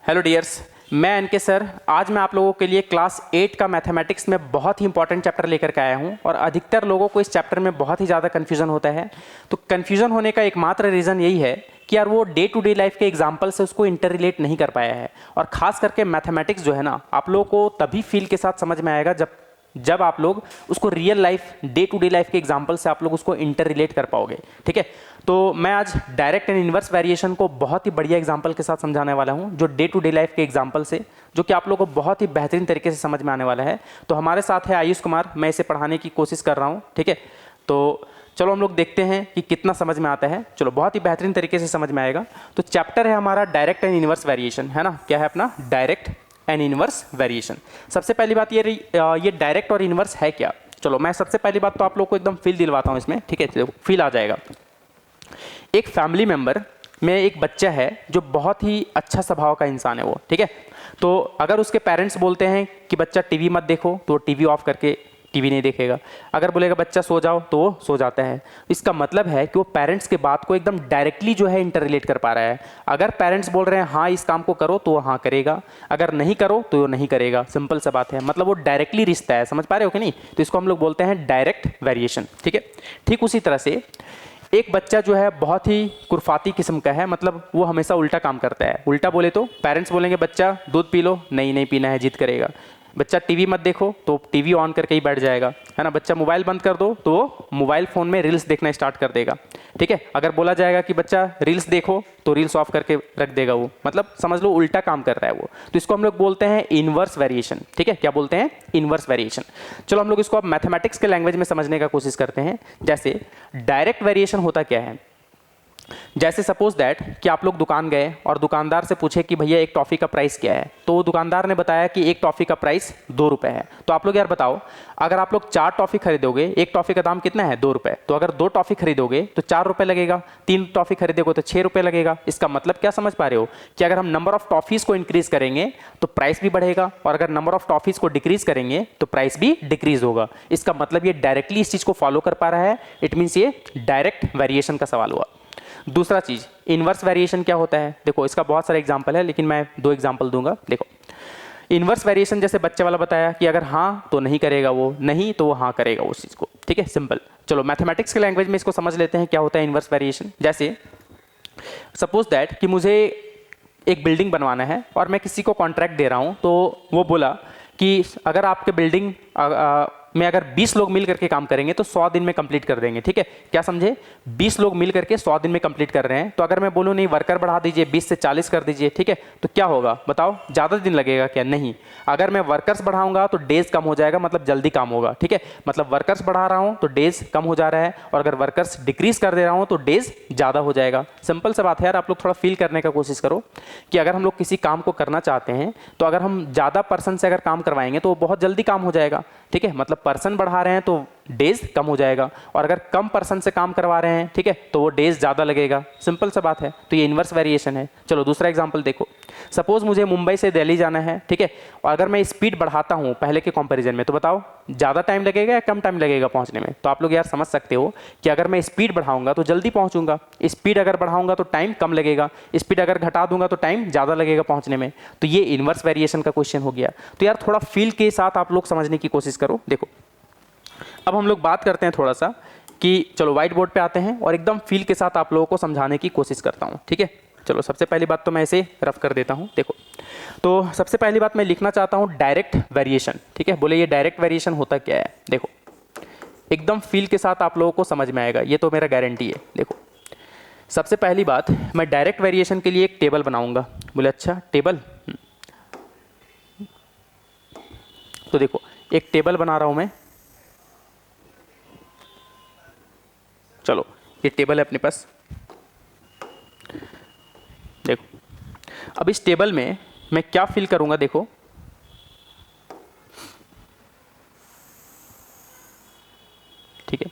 Hello dears, मैं N K sir. आज मैं आप लोगों के लिए क्लास 8 का मैथमेटिक्स में बहुत ही इंपॉर्टेंट चैप्टर लेकर के आया हूं और अधिकतर लोगों को इस चैप्टर में बहुत ही ज़्यादा कन्फ्यूजन होता है। तो कन्फ्यूजन होने का एकमात्र रीज़न यही है कि यार वो डे टू डे लाइफ के एग्जाम्पल से उसको इंटर रिलेट नहीं कर पाया है। और ख़ास करके मैथमेटिक्स जो है ना, आप लोगों को तभी फील के साथ समझ में आएगा जब आप लोग उसको real life day to day life के एग्जाम्पल से आप लोग उसको इंटर रिलेट कर पाओगे। ठीक है, तो मैं आज डायरेक्ट एंड इन्वर्स वेरिएशन को बहुत ही बढ़िया एग्जाम्पल के साथ समझाने वाला हूं, जो डे टू डे लाइफ के एग्जाम्पल से, जो कि आप लोगों को बहुत ही बेहतरीन तरीके से समझ में आने वाला है। तो हमारे साथ है आयुष कुमार, मैं इसे पढ़ाने की कोशिश कर रहा हूँ। ठीक है, तो चलो हम लोग देखते हैं कि कितना समझ में आता है। चलो, बहुत ही बेहतरीन तरीके से समझ में आएगा। तो चैप्टर है हमारा डायरेक्ट एंड इन्वर्स वेरिएशन, है ना। क्या है अपना? Direct and inverse variation. सबसे पहली बात ये डायरेक्ट और इन्वर्स है क्या। चलो, मैं सबसे पहली बात तो आप लोग को एकदम फील दिलवाता हूँ इसमें। ठीक है, देखो फील आ जाएगा। एक फैमिली मेंबर में एक बच्चा है जो बहुत ही अच्छा स्वभाव का इंसान है वो। ठीक है, तो अगर उसके पेरेंट्स बोलते हैं कि बच्चा टीवी मत देखो, तो वो टीवी ऑफ करके टीवी नहीं देखेगा। अगर बोलेगा बच्चा सो जाओ, तो वो सो जाता है। इसका मतलब है कि वो पेरेंट्स के बात को एकदम डायरेक्टली जो है इंटर रिलेट कर पा रहा है। अगर पेरेंट्स बोल रहे हैं हाँ इस काम को करो, तो वो हाँ करेगा। अगर नहीं करो तो वो नहीं करेगा। सिंपल सा बात है, मतलब वो डायरेक्टली रिश्ता है। समझ पा रहे हो कि नहीं? तो इसको हम लोग बोलते हैं डायरेक्ट वेरिएशन। ठीक है, ठीक उसी तरह से एक बच्चा जो है बहुत ही कुरफाती किस्म का है, मतलब वो हमेशा उल्टा काम करता है। उल्टा बोले तो पेरेंट्स बोलेंगे बच्चा दूध पी लो, नहीं नहीं पीना है, जिद करेगा। बच्चा टीवी मत देखो, तो टीवी ऑन करके ही बैठ जाएगा, है ना। बच्चा मोबाइल बंद कर दो, तो वो मोबाइल फ़ोन में रील्स देखना स्टार्ट कर देगा। ठीक है, अगर बोला जाएगा कि बच्चा रील्स देखो, तो रील्स ऑफ करके रख देगा वो। मतलब समझ लो उल्टा काम कर रहा है वो। तो इसको हम लोग बोलते हैं इनवर्स वेरिएशन। ठीक है, क्या बोलते हैं? Inverse variation. चलो हम लोग इसको अब मैथमेटिक्स के लैंग्वेज में समझने का कोशिश करते हैं। जैसे डायरेक्ट वेरिएशन होता क्या है। जैसे सपोज दैट कि आप लोग दुकान गए और दुकानदार से पूछे कि भैया एक टॉफ़ी का प्राइस क्या है, तो वो दुकानदार ने बताया कि एक टॉफ़ी का प्राइस 2 रुपये है। तो आप लोग यार बताओ, अगर आप लोग 4 टॉफ़ी खरीदोगे, एक टॉफ़ी का दाम कितना है? 2 रुपये। तो अगर 2 टॉफ़ी खरीदोगे तो 4 रुपये लगेगा, 3 टॉफ़ी खरीदोगे तो 6 रुपये लगेगा। इसका मतलब क्या समझ पा रहे हो कि अगर हम नंबर ऑफ टॉफ़ीज़ को इंक्रीज करेंगे तो प्राइस भी बढ़ेगा, और अगर नंबर ऑफ टॉफ़ीज़ को डिक्रीज करेंगे तो प्राइस भी डिक्रीज होगा। इसका मतलब ये डायरेक्टली इस चीज़ को फॉलो कर पा रहा है। इट मीन्स ये डायरेक्ट वेरिएशन का सवाल हुआ। दूसरा चीज इनवर्स वेरिएशन क्या होता है। देखो इसका बहुत सारे एग्जांपल है, लेकिन मैं 2 एग्जांपल दूंगा। देखो इनवर्स वेरिएशन जैसे बच्चे वाला बताया कि अगर हाँ तो नहीं करेगा वो, नहीं तो वो हाँ करेगा उस चीज को। ठीक है, सिंपल। चलो मैथमेटिक्स के लैंग्वेज में इसको समझ लेते हैं क्या होता है इनवर्स वेरिएशन। जैसे सपोज दैट कि मुझे एक बिल्डिंग बनवाना है और मैं किसी को कॉन्ट्रैक्ट दे रहा हूँ, तो वो बोला कि अगर आपके बिल्डिंग में अगर 20 लोग मिल करके काम करेंगे तो 100 दिन में कंप्लीट कर देंगे। ठीक है, क्या समझे? 20 लोग मिल करके 100 दिन में कंप्लीट कर रहे हैं। तो अगर मैं बोलूँ नहीं वर्कर बढ़ा दीजिए, 20 से 40 कर दीजिए, ठीक है, तो क्या होगा बताओ? ज़्यादा दिन लगेगा क्या? नहीं। अगर मैं वर्कर्स बढ़ाऊंगा तो डेज कम हो जाएगा, मतलब जल्दी काम होगा। ठीक है, मतलब वर्कर्स बढ़ा रहा हूँ तो डेज कम हो जा रहा है, और अगर वर्कर्स डिक्रीज कर दे रहा हूँ तो डेज ज़्यादा हो जाएगा। सिंपल सा बात है यार, आप लोग थोड़ा फील करने का कोशिश करो कि अगर हम लोग किसी काम को करना चाहते हैं तो अगर हम ज़्यादा पर्सन से अगर काम करवाएंगे तो वो बहुत जल्दी काम हो जाएगा। ठीक है, मतलब पर्सन बढ़ा रहे हैं तो डेज कम हो जाएगा, और अगर कम पर्सन से काम करवा रहे हैं, ठीक है, तो वो डेज ज़्यादा लगेगा। सिंपल सा बात है। तो ये इन्वर्स वेरिएशन है। चलो दूसरा एग्जांपल देखो। सपोज मुझे मुंबई से दिल्ली जाना है, ठीक है, और अगर मैं स्पीड बढ़ाता हूँ पहले के कंपैरिजन में, तो बताओ ज़्यादा टाइम लगेगा या कम टाइम लगेगा पहुँचने में। तो आप लोग यार समझ सकते हो कि अगर मैं स्पीड बढ़ाऊंगा तो जल्दी पहुँचूंगा, स्पीड अगर बढ़ाऊंगा तो टाइम कम लगेगा, स्पीड अगर घटा दूंगा तो टाइम ज़्यादा लगेगा पहुँचने में। तो ये इन्वर्स वेरिएशन का क्वेश्चन हो गया। तो यार थोड़ा फील के साथ आप लोग समझने की कोशिश करो। देखो अब हम लोग बात करते हैं थोड़ा सा कि चलो व्हाइट बोर्ड पे आते हैं और एकदम फील के साथ आप लोगों को समझाने की कोशिश करता हूँ। ठीक है, चलो सबसे पहली बात तो मैं इसे रफ कर देता हूँ। देखो तो सबसे पहली बात मैं लिखना चाहता हूँ डायरेक्ट वेरिएशन। ठीक है, बोले ये डायरेक्ट वेरिएशन होता क्या है। देखो एकदम फील के साथ आप लोगों को समझ में आएगा, ये तो मेरा गारंटी है। देखो सबसे पहली बात, मैं डायरेक्ट वेरिएशन के लिए एक टेबल बनाऊंगा। बोले अच्छा टेबल, तो देखो एक टेबल बना रहा हूं मैं। चलो ये टेबल है अपने पास। देखो अब इस टेबल में मैं क्या फिल करूंगा। देखो ठीक है,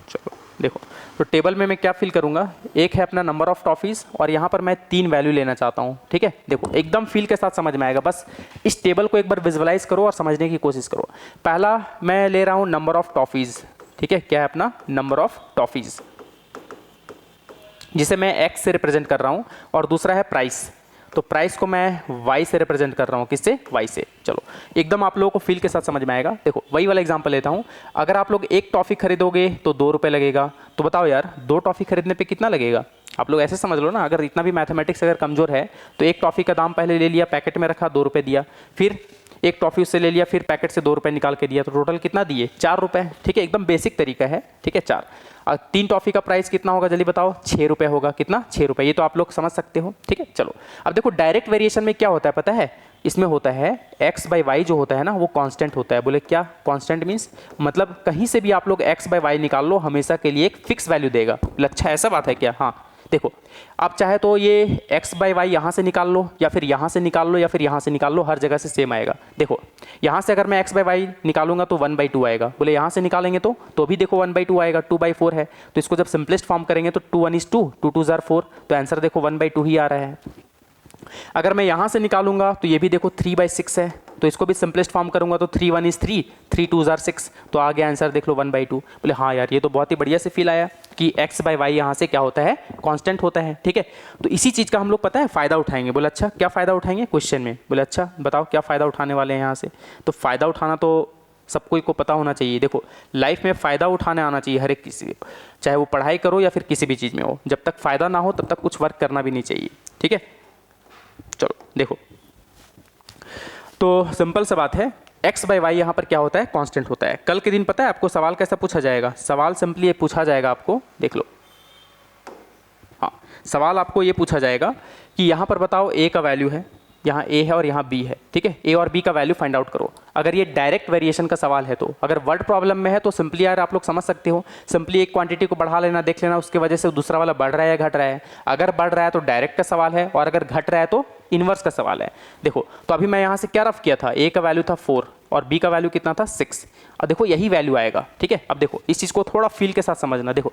चलो देखो तो टेबल में मैं क्या फिल करूंगा, एक है अपना नंबर ऑफ टॉफीज़ और यहाँ पर मैं 3 वैल्यू लेना चाहता हूँ। ठीक है, देखो एकदम फील के साथ समझ में आएगा, बस इस टेबल को एक बार विजुअलाइज करो और समझने की कोशिश करो। पहला मैं ले रहा हूँ नंबर ऑफ टॉफीज़। ठीक है, क्या है अपना नंबर ऑफ टॉफीज़, जिसे मैं एक्स से रिप्रेजेंट कर रहा हूँ, और दूसरा है प्राइस। तो प्राइस को मैं वाई से रिप्रेजेंट कर रहा हूँ, किससे, वाई से। चलो एकदम आप लोगों को फील के साथ समझ में आएगा। देखो वही वाला एग्जांपल लेता हूँ, अगर आप लोग एक टॉफ़ी खरीदोगे तो 2 रुपये लगेगा, तो बताओ यार 2 टॉफ़ी खरीदने पे कितना लगेगा। आप लोग ऐसे समझ लो ना, अगर इतना भी मैथमेटिक्स अगर कमज़ोर है तो एक टॉफ़ी का दाम पहले ले लिया, पैकेट में रखा, 2 रुपये दिया, फिर एक टॉफ़ी उससे ले लिया, फिर पैकेट से 2 रुपये निकाल के दिया, तो टोटल कितना दिए, 4 रुपये। ठीक है, एकदम बेसिक तरीका है। ठीक है, 4। 3 टॉफ़ी का प्राइस कितना होगा जल्दी बताओ, 6 रुपये होगा। कितना, 6 रुपये। ये तो आप लोग समझ सकते हो। ठीक है, चलो अब देखो डायरेक्ट वेरिएशन में क्या होता है पता है, इसमें होता है x बाई वाई जो होता है ना वो कांस्टेंट होता है। बोले क्या कांस्टेंट मीन्स, मतलब कहीं से भी आप लोग x बाई वाई निकाल लो, हमेशा के लिए एक फिक्स वैल्यू देगा। अच्छा ऐसा बात है क्या, हाँ देखो आप चाहे तो ये x बाई वाई यहाँ से निकाल लो, या फिर यहाँ से निकाल लो, या फिर यहाँ से निकाल लो, हर जगह से सेम आएगा। देखो यहाँ से अगर मैं x बाई वाई निकालूंगा तो 1/2 आएगा। बोले यहाँ से निकालेंगे तो भी देखो 1/2 आएगा, 2/4 है। तो इसको जब सिंपलेस्ट फॉर्म करेंगे तो 2 1 is 2, 2 2 are 4, तो आंसर देखो 1/2 ही आ रहा है। अगर मैं यहाँ से निकालूंगा तो ये भी देखो 3/6 है, तो इसको भी सिंपलेस्ट फॉर्म करूंगा तो 3 1 is 3, 3 2 are 6, तो आ गया आंसर देख लो 1/2। बोले हाँ यार ये तो बहुत ही बढ़िया से फील आया कि x बाई वाई यहाँ से क्या होता है, कांस्टेंट होता है। ठीक है, तो इसी चीज़ का हम लोग पता है फ़ायदा उठाएंगे। बोले अच्छा क्या फ़ायदा उठाएंगे क्वेश्चन में, बोले अच्छा बताओ क्या फ़ायदा उठाने वाले हैं यहाँ से। तो फ़ायदा उठाना तो सबको को पता होना चाहिए। देखो लाइफ में फ़ायदा उठाने आना चाहिए हर एक किसी को, चाहे वो पढ़ाई करो या फिर किसी भी चीज़ में हो। जब तक फ़ायदा ना हो तब तक कुछ वर्क करना भी नहीं चाहिए। ठीक है, चलो देखो तो सिंपल सा बात है, x बाई वाई यहाँ पर क्या होता है, कांस्टेंट होता है। कल के दिन पता है आपको सवाल कैसा पूछा जाएगा, सवाल सिंपली ये पूछा जाएगा आपको, देख लो। हाँ सवाल आपको ये पूछा जाएगा कि यहाँ पर बताओ a का वैल्यू है, यहाँ a है और यहाँ b है। ठीक है, a और b का वैल्यू फाइंड आउट करो। अगर ये डायरेक्ट वेरिएशन का सवाल है तो, अगर वर्ड प्रॉब्लम में है तो सिंपली यार आप लोग समझ सकते हो, सिंपली एक क्वांटिटी को बढ़ा लेना, देख लेना उसके वजह से दूसरा वाला बढ़ रहा है या घट रहा है। अगर बढ़ रहा है तो डायरेक्ट का सवाल है, और अगर घट रहा है तो इनवर्स का सवाल है। देखो तो अभी मैं यहाँ से क्या रफ किया था, a का वैल्यू था 4 और b का वैल्यू कितना था 6। अब देखो यही वैल्यू आएगा। ठीक है, अब देखो इस चीज़ को थोड़ा फील के साथ समझना। देखो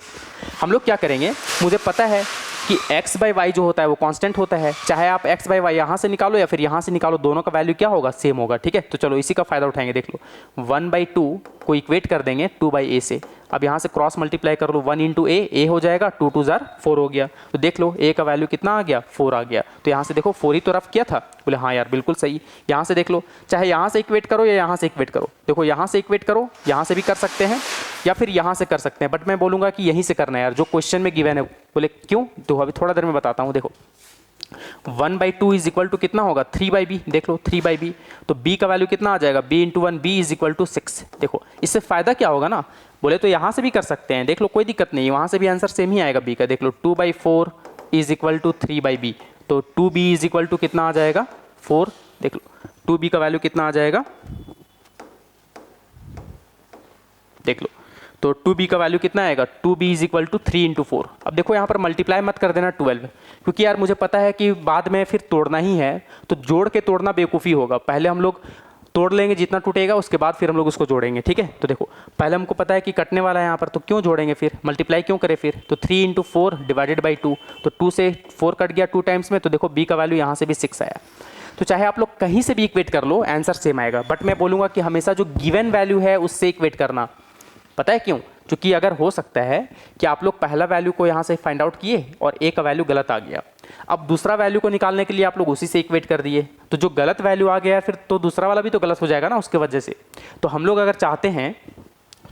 हम लोग क्या करेंगे, मुझे पता है कि x बाई वाई जो होता है वो कांस्टेंट होता है, चाहे आप x बाई वाई यहाँ से निकालो या फिर यहाँ से निकालो, दोनों का वैल्यू क्या होगा, सेम होगा। ठीक है, तो चलो इसी का फायदा उठाएंगे। देख लो 1/2 को इक्वेट कर देंगे 2/a से। अब यहाँ से क्रॉस मल्टीप्लाई कर लो, 1 इंटू ए हो जाएगा, 2 2 जार 4 हो गया। तो देख लो a का वैल्यू कितना आ गया, 4 आ गया। तो यहाँ से देखो 4 ही तो रफ किया था। बोले हाँ यार बिल्कुल सही। यहाँ से देख लो, चाहे यहाँ से इक्वेट करो या यहाँ से इक्वेट करो। देखो यहाँ से इक्वेट करो, यहाँ से भी कर सकते हैं या फिर यहाँ से कर सकते हैं, बट मैं बोलूँगा कि यहीं से करना है यार, जो क्वेश्चन में गिवन है। बोले क्यों, तो अभी थोड़ा देर में बताता हूँ। देखो 1/2 इज इक्वल टू कितना होगा, 3/b। देख लो 3/b, तो b का वैल्यू कितना आ जाएगा, b into 1, b is equal to 6। देखो इससे फ़ायदा क्या होगा ना, बोले तो यहाँ से भी कर सकते हैं, देख लो कोई दिक्कत नहीं, वहाँ से भी आंसर सेम ही आएगा b का। देख लो 2/4 इज इक्वल टू 3/b, तो 2b इज इक्वल टू कितना आ जाएगा, 4। देख लो 2b का वैल्यू कितना आ जाएगा, देख लो तो 2b का वैल्यू कितना आएगा, 2b is equal to 3 into 4। अब देखो यहाँ पर मल्टीप्लाई मत कर देना 12, क्योंकि यार मुझे पता है कि बाद में फिर तोड़ना ही है, तो जोड़ के तोड़ना बेवकूफ़ी होगा। पहले हम लोग तोड़ लेंगे जितना टूटेगा, उसके बाद फिर हम लोग उसको जोड़ेंगे। ठीक है, तो देखो पहले हमको पता है कि कटने वाला है यहाँ पर, तो क्यों जोड़ेंगे, फिर मल्टीप्लाई क्यों करें फिर। तो 3 इंटू 4 डिवाइडेड बाई 2, तो 2 से 4 कट गया 2 टाइम्स में, तो देखो b का वैल्यू यहाँ से भी 6 आया। तो चाहे आप लोग कहीं से भी इक्वेट कर लो, आंसर सेम आएगा। बट मैं बोलूँगा कि हमेशा जो गिवन वैल्यू है उससे इक्वेट करना। पता है क्यों, क्योंकि अगर हो सकता है कि आप लोग पहला वैल्यू को यहाँ से फाइंड आउट किए और a का वैल्यू गलत आ गया, अब दूसरा वैल्यू को निकालने के लिए आप लोग उसी से इक्वेट कर दिए, तो जो गलत वैल्यू आ गया फिर तो दूसरा वाला भी तो गलत हो जाएगा ना उसके वजह से। तो हम लोग अगर चाहते हैं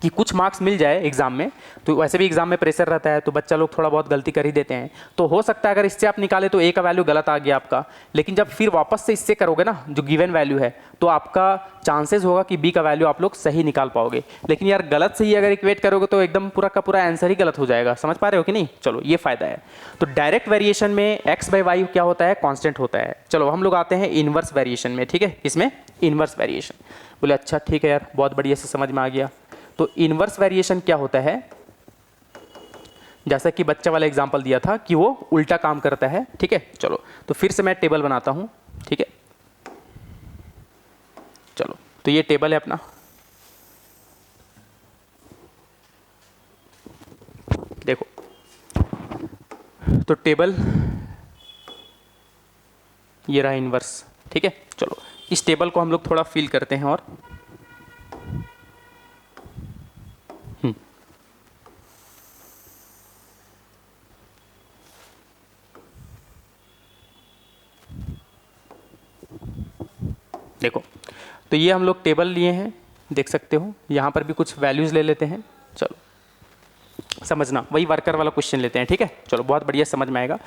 कि कुछ मार्क्स मिल जाए एग्जाम में, तो वैसे भी एग्जाम में प्रेशर रहता है, तो बच्चा लोग थोड़ा बहुत गलती कर ही देते हैं। तो हो सकता है अगर इससे आप निकाले तो a का वैल्यू गलत आ गया आपका, लेकिन जब फिर वापस से इससे करोगे ना जो गिवन वैल्यू है, तो आपका चांसेस होगा कि b का वैल्यू आप लोग सही निकाल पाओगे। लेकिन यार गलत से ही अगर इक्वेट करोगे तो एकदम पूरा का पूरा आंसर ही गलत हो जाएगा। समझ पा रहे हो कि नहीं। चलो ये फायदा है। तो डायरेक्ट वेरिएशन में x बाई वाई क्या होता है, कांस्टेंट होता है। चलो हम लोग आते हैं इनवर्स वेरिएशन में। ठीक है, इसमें इनवर्स वेरिएशन। बोले अच्छा ठीक है यार, बहुत बढ़िया से समझ में आ गया। तो इनवर्स वेरिएशन क्या होता है, जैसा कि बच्चा वाला एग्जांपल दिया था कि वो उल्टा काम करता है। ठीक है, चलो तो फिर से मैं टेबल बनाता हूं। ठीक है, चलो तो ये टेबल है अपना। देखो तो टेबल ये रहा इन्वर्स, ठीक है। चलो इस टेबल को हम लोग थोड़ा फिल करते हैं और देखो, तो ये हम लोग टेबल लिए हैं, देख सकते हो। यहाँ पर भी कुछ वैल्यूज़ ले लेते हैं। चलो समझना, वही वर्कर वाला क्वेश्चन लेते हैं, ठीक है। चलो बहुत बढ़िया, समझ में आएगा।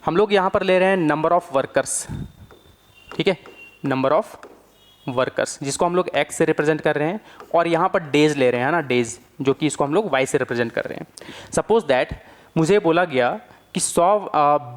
हम लोग यहाँ पर ले रहे हैं नंबर ऑफ़ वर्कर्स, ठीक है, नंबर ऑफ़ वर्कर्स, जिसको हम लोग एक्स से रिप्रेजेंट कर रहे हैं, और यहाँ पर डेज ले रहे हैं ना, डेज, जो कि इसको हम लोग वाई से रिप्रेजेंट कर रहे हैं। सपोज दैट मुझे बोला गया कि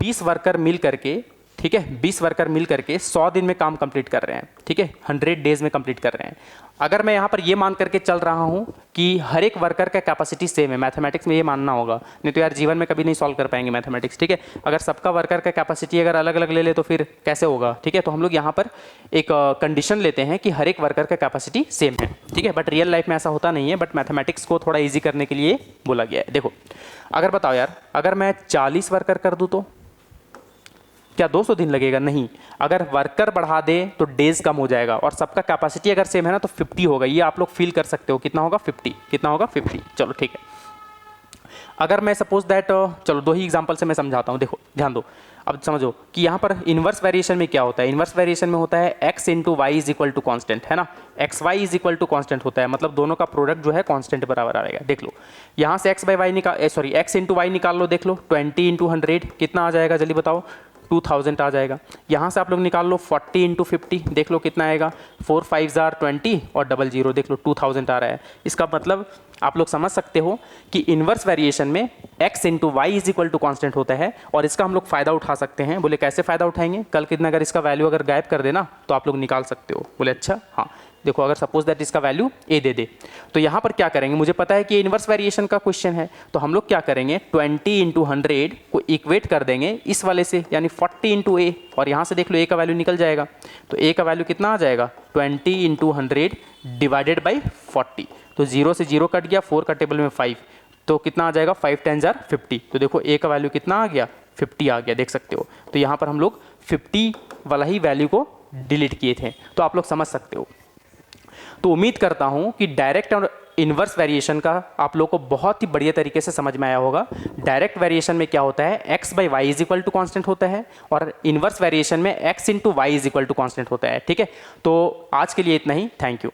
20 वर्कर मिल करके, ठीक है, 20 वर्कर मिल करके 100 दिन में काम कंप्लीट कर रहे हैं, ठीक है, 100 डेज में कंप्लीट कर रहे हैं। अगर मैं यहाँ पर ये मान करके चल रहा हूँ कि हर एक वर्कर का कैपेसिटी सेम है, मैथमेटिक्स में ये मानना होगा, नहीं तो यार जीवन में कभी नहीं सॉल्व कर पाएंगे मैथमेटिक्स, ठीक है। अगर सबका वर्कर का कैपेसिटी अगर अलग अलग ले ले तो फिर कैसे होगा, ठीक है। तो हम लोग यहाँ पर एक कंडीशन लेते हैं कि हर एक वर्कर का कैपेसिटी सेम है, ठीक है। बट रियल लाइफ में ऐसा होता नहीं है, बट मैथमेटिक्स को थोड़ा ईजी करने के लिए बोला गया है। देखो, अगर बताओ यार, अगर मैं 40 वर्कर कर दूँ तो क्या 200 दिन लगेगा? नहीं। अगर वर्कर बढ़ा दे तो डेज कम हो जाएगा, और सबका कैपेसिटी अगर सेम है ना तो 50 होगा। ये आप लोग फील कर सकते हो, कितना होगा? 50। कितना होगा? 50। चलो ठीक है। अगर मैं सपोज दैट, चलो 2 ही एग्जांपल से मैं समझाता हूँ। देखो ध्यान दो, अब समझो कि यहाँ पर इन्वर्स वेरिएशन में क्या होता है। इन्वर्स वेरिएशन में होता है x into y is equal to constant, है ना। X y is equal to constant होता है, मतलब दोनों का प्रोडक्ट जो है कॉन्स्टेंट बराबर आएगा। देख लो, यहाँ से x बाई वाई निकाल, सॉरी x इंटू वाई निकाल लो। देख लो 20 इंटू 100 कितना आ जाएगा, जल्दी बताओ। 2000 आ जाएगा। यहाँ से आप लोग निकाल लो 40 इंटू 50, देख लो कितना आएगा। 4 5 20 और 00, देख लो 2000 आ रहा है। इसका मतलब आप लोग समझ सकते हो कि इन्वर्स वेरिएशन में x into y is equal to constant होता है, और इसका हम लोग फ़ायदा उठा सकते हैं। बोले कैसे फ़ायदा उठाएंगे? कल कितना अगर इसका वैल्यू अगर गायब कर देना तो आप लोग निकाल सकते हो। बोले अच्छा, हाँ देखो, अगर सपोज दैट इसका वैल्यू a दे दे तो यहाँ पर क्या करेंगे, मुझे पता है कि इन्वर्स वेरिएशन का क्वेश्चन है, तो हम लोग क्या करेंगे, 20 इंटू 100 को इक्वेट कर देंगे इस वाले से, यानी 40 इंटू ए, और यहाँ से देख लो a का वैल्यू निकल जाएगा। तो a का वैल्यू कितना आ जाएगा, 20 इंटू 100 डिवाइडेड बाई 40। तो 0 से 0 कट गया, 4 का टेबल में 5, तो कितना आ जाएगा, 5 10 50। तो देखो a का वैल्यू कितना आ गया, 50 आ गया, देख सकते हो। तो यहाँ पर हम लोग 50 वाला ही वैल्यू को डिलीट किए थे, तो आप लोग समझ सकते हो। तो उम्मीद करता हूं कि डायरेक्ट और इन्वर्स वेरिएशन का आप लोग को बहुत ही बढ़िया तरीके से समझ में आया होगा। डायरेक्ट वेरिएशन में क्या होता है, x by y is equal to constant होता है, और इन्वर्स वेरिएशन में x into y is equal to constant होता है, ठीक है। तो आज के लिए इतना ही, थैंक यू।